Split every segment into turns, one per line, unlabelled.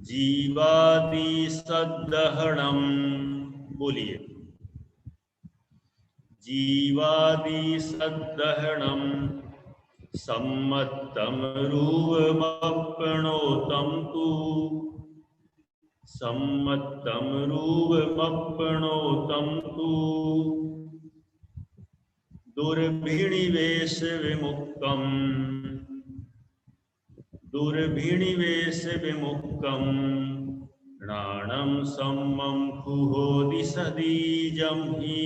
जीवादि सद्दहणम, बोलिए। जीवादि सद्दहणम सम्मत्तम रूपमप्रणोतम तु, सम्मत्तम रूपमप्रणोतम तु दुर्भिणिवेश विमुक्तम, दुर्भिणिवेश विमुक्तम प्राणम सम्मम खुहोदिसदीजं हि,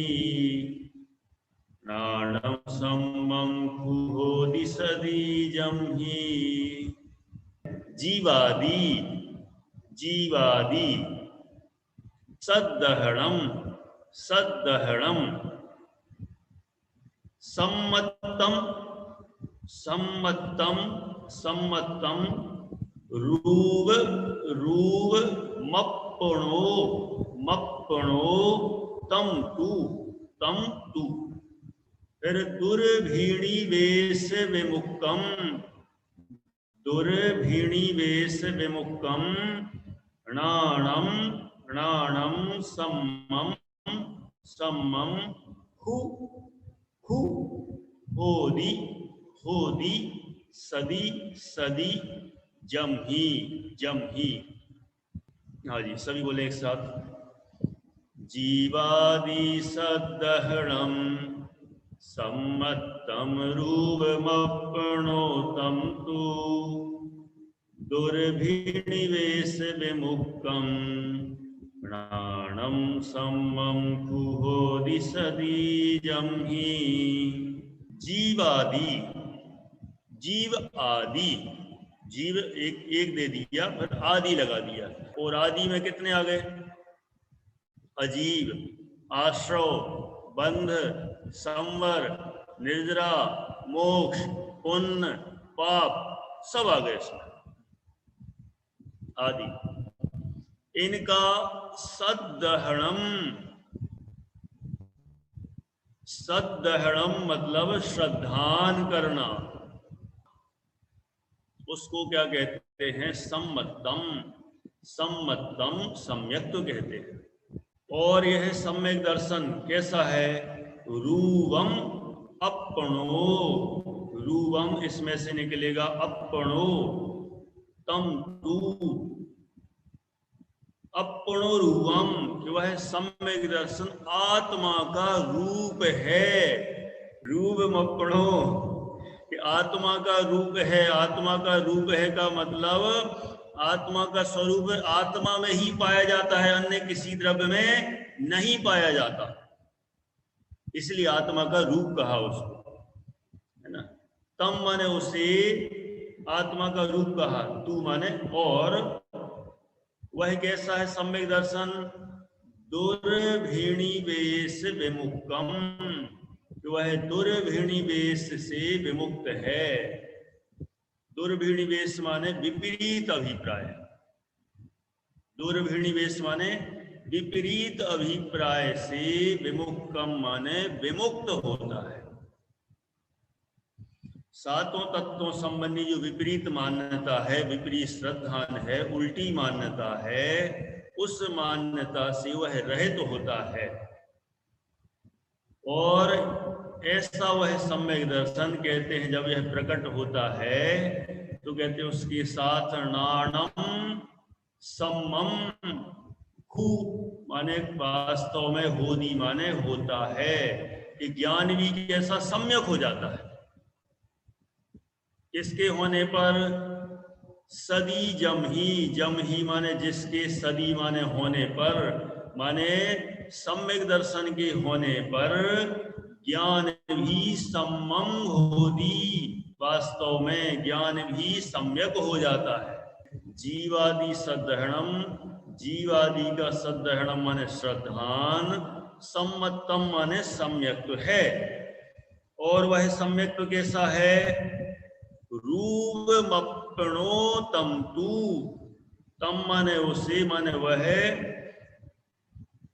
प्राणम सम्मम खुहोदिसदीजं हि। जीवादि, जीवादि सद्दहणम, सद्दहणम सम्मत्तम, सम्मत्तम, सम्मत्तम रूव, रूव मप्पणो, मप्पणो तम तु, तम तु। फिर दुर्भिणिवेश विमुक्तम, दुर्भिणिवेश विमुक्तम प्राणम, प्राणम सम्मम, सम्मम हु, हु होदि, होदि सदी, सदी जम ही, जम ही। हाँ जी, सभी बोले एक साथ। जीवादि सद्दहणम सम्मत्तम रूपमप्रणोतम तु दुर्भिणिवेश विमुक्तम प्राणम सम्मम खुहोदिसदीजं हि। जीवादि, जीव आदि, जीव एक एक दे दिया, फिर आदि लगा दिया, और आदि में कितने आ गए? अजीव, आश्रव, बंध, संवर, निर्जरा, मोक्ष, पुण्य, पाप, सब आ गए इसमें। आदि इनका सद्दहणम, सद्दहणम मतलब श्रद्धान करना, उसको क्या कहते हैं? सम्मत्तम, सम्मत्तम सम्यक तो कहते हैं। और यह सम्यक दर्शन कैसा है? रूपम अपणो, रूपम इसमें से निकलेगा अपणो, तम तू, अपणो रूपम, कि वह सम्यक दर्शन आत्मा का रूप है। रूपम अपणो, कि आत्मा का रूप है। आत्मा का रूप है का मतलब आत्मा का स्वरूप आत्मा में ही पाया जाता है, अन्य किसी द्रव्य में नहीं पाया जाता, इसलिए आत्मा का रूप कहा उसको, है ना। तम माने उसे आत्मा का रूप कहा, तू माने और। वह कैसा है सम्यक दर्शन? दुर्भिणिवेश विमुक्तम, वह दुर्भिणिवेश से विमुक्त है। दुर्भिणिवेश माने विपरीत अभिप्राय, दुर्भिणिवेश माने विपरीत अभिप्राय से, विमुक्तम माने विमुक्त होता है। सातों तत्वों संबंधी जो विपरीत मान्यता है, विपरीत श्रद्धान है, उल्टी मान्यता है, उस मान्यता से वह रहित होता है। और ऐसा वह सम्यक दर्शन कहते हैं, जब यह प्रकट होता है तो कहते हैं उसके साथ नाणम सम्मम, खु माने वास्तव में होदी माने होता है, कि ज्ञान भी कैसा सम्यक हो जाता है। किसके होने पर? सदी जम ही माने जिसके, सदी माने होने पर, माने सम्यक दर्शन के होने पर ज्ञान भी सम्मम होदी, वास्तव में ज्ञान भी सम्यक हो जाता है। जीवादि सद्दहणम, जीवादि का सद्दहणम माने श्रद्धान, सम्मतम माने सम्यक है। और वह सम्यक कैसा है? रूपमप्रणो तम तू, तम माने उसे, माने वह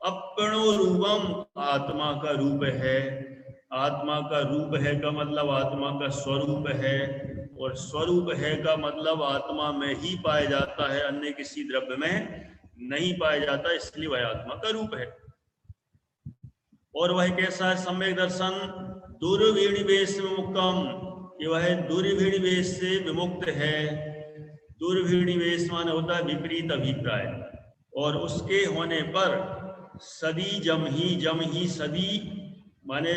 अपणो रूपम आत्मा का रूप है। आत्मा का रूप है का मतलब आत्मा का स्वरूप है। और स्वरूप है का मतलब आत्मा में ही पाया जाता है, अन्य किसी द्रव्य में नहीं पाया जाता, इसलिए वह आत्मा का रूप है। और वह कैसा है? सम्यक दर्शन दुर्विनिवेश विमुक्तम, कि वह दुर्विनिवेश से विमुक्त है। दुर्विनिवेश माने होता है विपरीत अभिप्राय, और उसके होने पर सदी जम ही सदी माने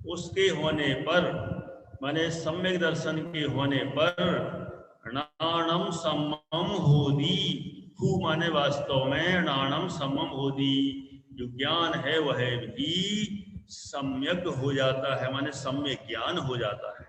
उसके होने पर, माने सम्यक दर्शन के होने पर नाणम सम्मम होदी, हु माने वास्तव में नाणम सम्मम होदी, जो ज्ञान है वह भी सम्यक हो जाता है, माने सम्यक ज्ञान हो जाता है।